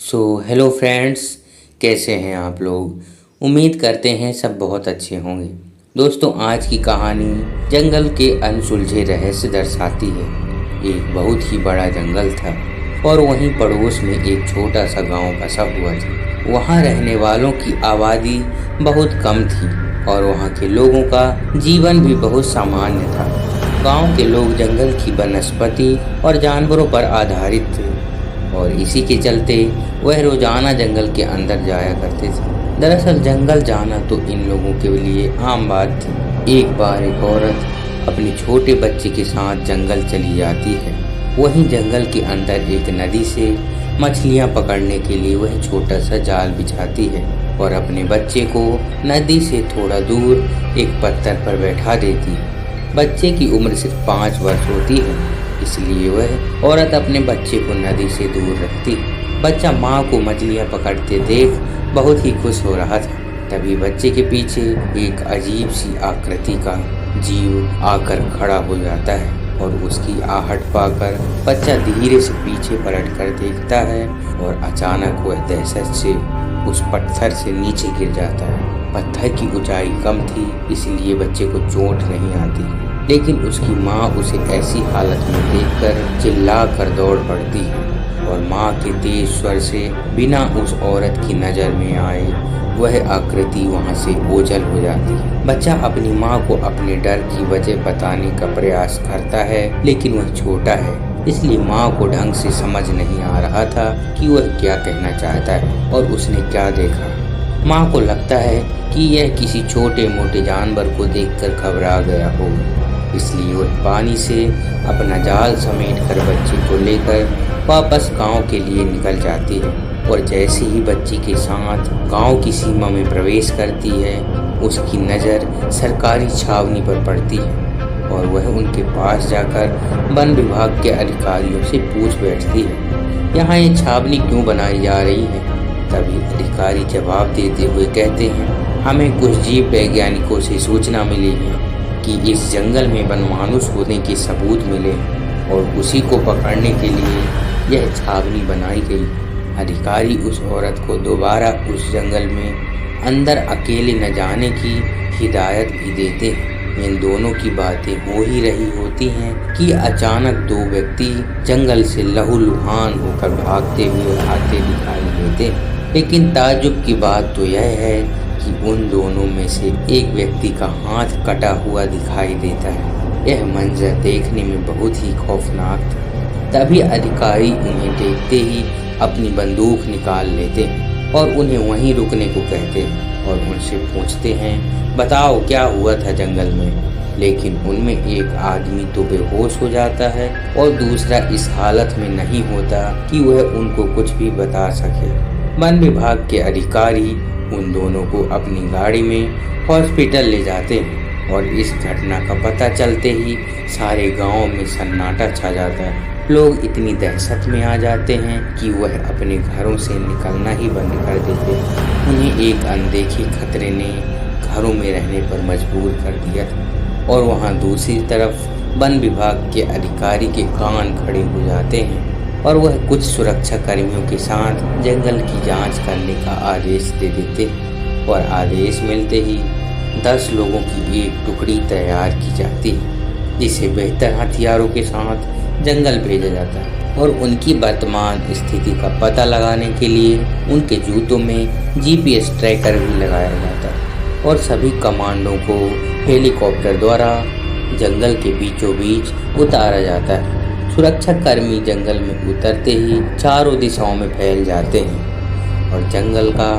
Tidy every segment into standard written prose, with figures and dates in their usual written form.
Hello friends, कैसे हैं आप लोग। उम्मीद करते हैं सब बहुत अच्छे होंगे। दोस्तों, आज की कहानी जंगल के अनसुलझे रहस्य दर्शाती है। एक बहुत ही बड़ा जंगल था और वहीं पड़ोस में एक छोटा सा गांव बसा हुआ था। वहां रहने वालों की आबादी बहुत कम थी और वहां के लोगों का जीवन भी बहुत सामान्य था। गांव के लोग जंगल की वनस्पति और जानवरों पर आधारित थे और इसी के चलते वह रोजाना जंगल के अंदर जाया करते थे। दरअसल जंगल जाना तो इन लोगों के लिए आम बात थी। एक बार एक औरत अपने छोटे बच्चे के साथ जंगल चली जाती है। वहीं जंगल के अंदर एक नदी से मछलियां पकड़ने के लिए वह छोटा सा जाल बिछाती है और अपने बच्चे को नदी से थोड़ा दूर एक पत्थर पर बैठा देती है। बच्चे की उम्र सिर्फ 5 वर्ष होती है, इसलिए वह औरत अपने बच्चे को नदी से दूर रखती। बच्चा माँ को मछलियाँ पकड़ते देख बहुत ही खुश हो रहा था। तभी बच्चे के पीछे एक अजीब सी आकृति का जीव आकर खड़ा हो जाता है और उसकी आहट पाकर बच्चा धीरे से पीछे पलट कर देखता है और अचानक वह दहशत से उस पत्थर से नीचे गिर जाता है। पत्थर की ऊंचाई कम थी, इसलिए बच्चे को चोट नहीं आती, लेकिन उसकी माँ उसे ऐसी हालत में देखकर चिल्ला कर दौड़ पड़ती है और माँ के तेज स्वर से बिना उस औरत की नज़र में आए वह आकृति वहाँ से ओझल हो जाती है। बच्चा अपनी माँ को अपने डर की वजह बताने का प्रयास करता है, लेकिन वह छोटा है, इसलिए माँ को ढंग से समझ नहीं आ रहा था कि वह क्या कहना चाहता है और उसने क्या देखा। माँ को लगता है कि यह किसी छोटे मोटे जानवर को देखकर घबरा गया होगा, इसलिए वह पानी से अपना जाल समेट कर बच्चे को लेकर वापस गांव के लिए निकल जाती है। और जैसे ही बच्ची के साथ गांव की सीमा में प्रवेश करती है, उसकी नज़र सरकारी छावनी पर पड़ती है और वह उनके पास जाकर वन विभाग के अधिकारियों से पूछ बैठती है, यहाँ ये छावनी क्यों बनाई जा रही है। तभी अधिकारी जवाब देते हुए कहते हैं, हमें कुछ जीव वैज्ञानिकों से सूचना मिली है कि इस जंगल में वनमानुष होने के सबूत मिले और उसी को पकड़ने के लिए यह छावनी बनाई गई। अधिकारी उस औरत को दोबारा उस जंगल में अंदर अकेले न जाने की हिदायत भी देते हैं। इन दोनों की बातें हो ही रही होती हैं कि अचानक 2 व्यक्ति जंगल से लहूलुहान होकर भागते हुए आते दिखाई देते। लेकिन ताज्जुब की बात तो यह है कि उन दोनों में से एक व्यक्ति का हाथ कटा हुआ दिखाई देता है। यह मंजर देखने में बहुत ही खौफनाक था। तभी अधिकारी उन्हें देखते ही अपनी बंदूक निकाल लेते हैं और उन्हें वहीं रुकने को कहते हैं और उनसे पूछते हैं, बताओ क्या हुआ था जंगल में। लेकिन उनमें एक आदमी तो बेहोश हो जाता है और दूसरा इस हालत में नहीं होता कि वह उनको कुछ भी बता सके। वन विभाग के अधिकारी उन दोनों को अपनी गाड़ी में हॉस्पिटल ले जाते हैं और इस घटना का पता चलते ही सारे गांव में सन्नाटा छा जाता है। लोग इतनी दहशत में आ जाते हैं कि वह अपने घरों से निकलना ही बंद कर देते हैं। उन्हें एक अनदेखे खतरे ने घरों में रहने पर मजबूर कर दिया था और वहाँ दूसरी तरफ वन विभाग के अधिकारी के कान खड़े हो जाते हैं और वह कुछ सुरक्षा कर्मियों के साथ जंगल की जांच करने का आदेश दे देते हैं और आदेश मिलते ही 10 लोगों की एक टुकड़ी तैयार की जाती है, जिसे बेहतर हथियारों के साथ जंगल भेजा जाता है और उनकी वर्तमान स्थिति का पता लगाने के लिए उनके जूतों में GPS ट्रैकर भी लगाया जाता है और सभी कमांडो को हेलीकॉप्टर द्वारा जंगल के बीचों बीच उतारा जाता है। सुरक्षा कर्मी जंगल में उतरते ही चारों दिशाओं में फैल जाते हैं और जंगल का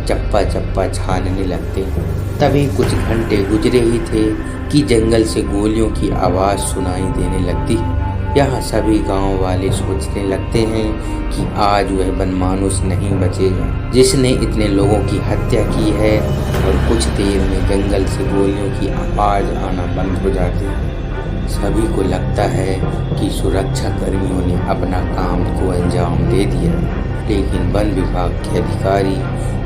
चप्पा चप्पा छानने लगते हैं। तभी कुछ घंटे गुजरे ही थे कि जंगल से गोलियों की आवाज़ सुनाई देने लगती है। यहाँ सभी गांव वाले सोचने लगते हैं कि आज वह वनमानुष नहीं बचेगा जिसने इतने लोगों की हत्या की है और कुछ देर में जंगल से गोलियों की आवाज़ आना बंद हो जाती है। सभी को लगता है कि सुरक्षा कर्मियों ने अपना काम को अंजाम दे दिया, लेकिन वन विभाग के अधिकारी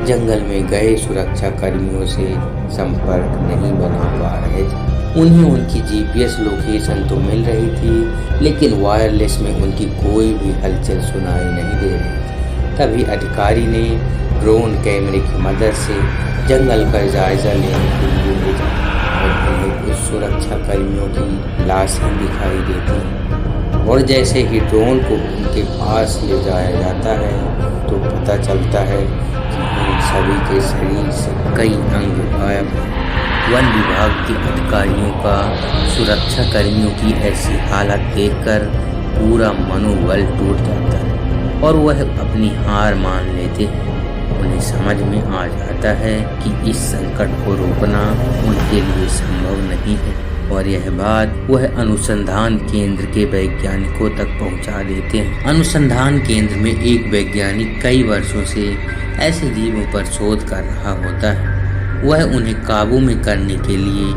जंगल में गए सुरक्षा कर्मियों से संपर्क नहीं बना पा रहे थे। उन्हें उनकी GPS लोकेशन तो मिल रही थी, लेकिन वायरलेस में उनकी कोई भी हलचल सुनाई नहीं दे रही थी। तभी अधिकारी ने ड्रोन कैमरे की मदद से जंगल का जायजा लेने के लिए भेजा और उन्हें कुछ सुरक्षा कर्मियों की लाशें दिखाई देती हैं। और जैसे ही ड्रोन को उनके पास ले जाया जाता है तो पता चलता है कि उन सभी के शरीर से कई अंग गायब हैं। वन विभाग के अधिकारियों का सुरक्षा कर्मियों की ऐसी हालत देखकर पूरा मनोबल टूट जाता है और वह अपनी हार मान लेते हैं। उन्हें समझ में आ जाता है कि इस संकट को रोकना उनके लिए संभव नहीं है और यह बात वह अनुसंधान केंद्र के वैज्ञानिकों तक पहुंचा देते हैं। अनुसंधान केंद्र में एक वैज्ञानिक कई वर्षों से ऐसे जीवों पर शोध कर रहा होता है। वह उन्हें काबू में करने के लिए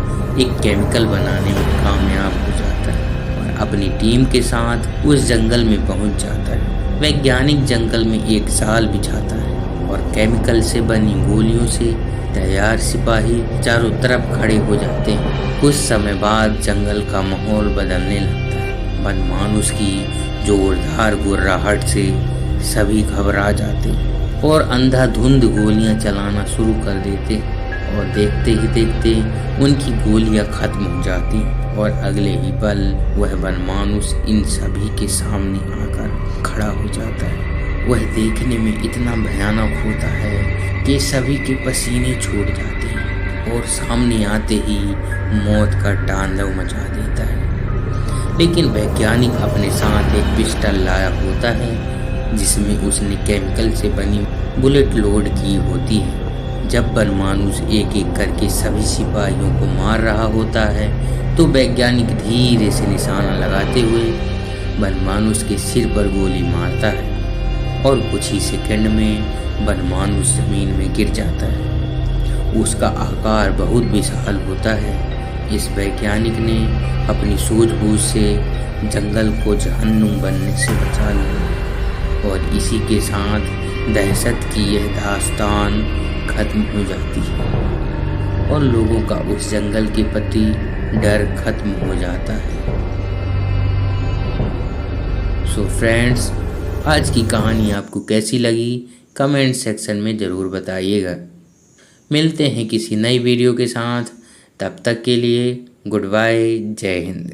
एक केमिकल बनाने में कामयाब हो जाता है और अपनी टीम के साथ उस जंगल में पहुंच जाता है। वैज्ञानिक जंगल में एक जाल बिछाता है और केमिकल से बनी गोलियों से तैयार सिपाही चारों तरफ खड़े हो जाते हैं। कुछ समय बाद जंगल का माहौल बदलने लगता है। बनमानुस की जोरदार गुर्राहट से सभी घबरा जाते हैं और अंधाधुंध गोलियां चलाना शुरू कर देते हैं और देखते ही देखते उनकी गोलियां खत्म हो जाती हैं और अगले ही पल वह बनमानुस इन सभी के सामने आकर खड़ा हो जाता है। वह देखने में इतना भयानक होता है कि सभी के पसीने छूट जाते हैं और सामने आते ही मौत का तांडव मचा देता है। लेकिन वैज्ञानिक अपने साथ एक पिस्टल लाया होता है जिसमें उसने केमिकल से बनी बुलेट लोड की होती है। जब बनमानुस एक एक करके सभी सिपाहियों को मार रहा होता है तो वैज्ञानिक धीरे से निशाना लगाते हुए बनमानुस के सिर पर गोली मारता है और कुछ ही सेकंड में बनमानुस जमीन में गिर जाता है। उसका आकार बहुत विशाल होता है। इस वैज्ञानिक ने अपनी सूझबूझ से जंगल को जहन्नुम बनने से बचा लिया और इसी के साथ दहशत की यह दास्तान खत्म हो जाती है और लोगों का उस जंगल के प्रति डर खत्म हो जाता है। सो फ्रेंड्स, आज की कहानी आपको कैसी लगी कमेंट सेक्शन में ज़रूर बताइएगा। मिलते हैं किसी नई वीडियो के साथ, तब तक के लिए गुड बाय, जय हिंद।